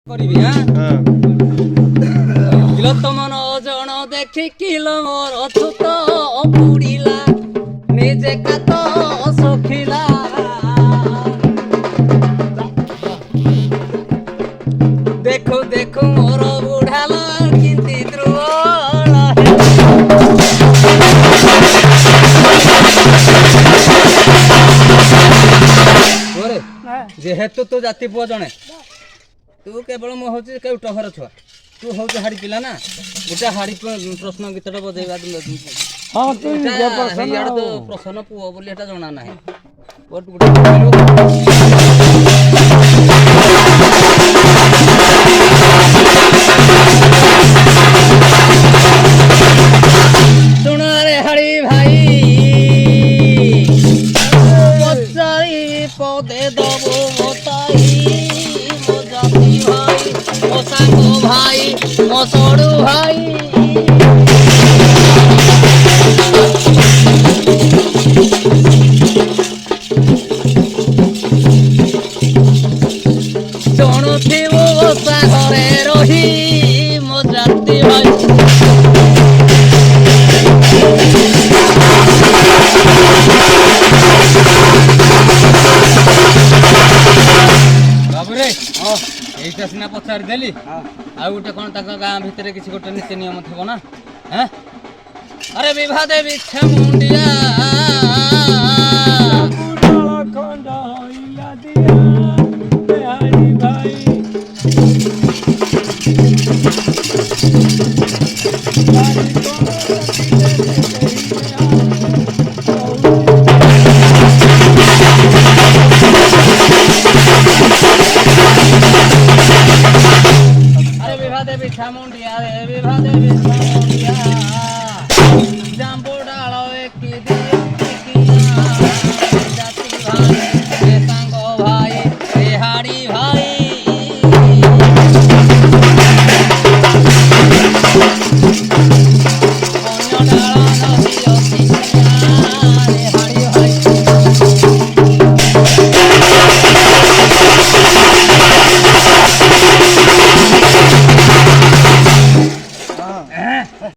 କରିବି କିଲୋ ତମନ ଜଣ ଦେଖି କିଲୋ ମୋର ଛୁତ ବୁଡ଼ିଲା ନିଜେ କାତ ଶୁଖିଲା ଦେଖୁ ଦେଖୁ ମୋର ବୁଢ଼ାଲ କିନ୍ତି ଦ୍ରୁବଳ जेहेतु तू जाति पुआ जने तू केवल मु हूँ केउट घर छुआ तू हूँ हाड़ी पिला ना गोटे हाड़ी प्रश्न गीतटा बजेगा तो प्रश्न पुओ बोली एटा जना ना सुन रे हाड़ी भाई पौधे दबो मो सांग भाई मो सोड़ू भाई ଶୁଣୁଥିବୁ ଓଷା ଘରେ ରହି ମୋ ଜାତି ଭାଇ এইটা সিনা পচারি দেলি ଆଉ ଗୋଟେ କଣ ତାଙ୍କ ଗାଁ ଭିତରେ କିଛି ଗୋଟେ ନୀତି ନିୟମ ଥିବ ନା ଆରେ ବିଭା ଦେବୀ ଛାମୁଣ୍ଡିଆ देवी छामुंडिया रे विभा देवी छामुंडिया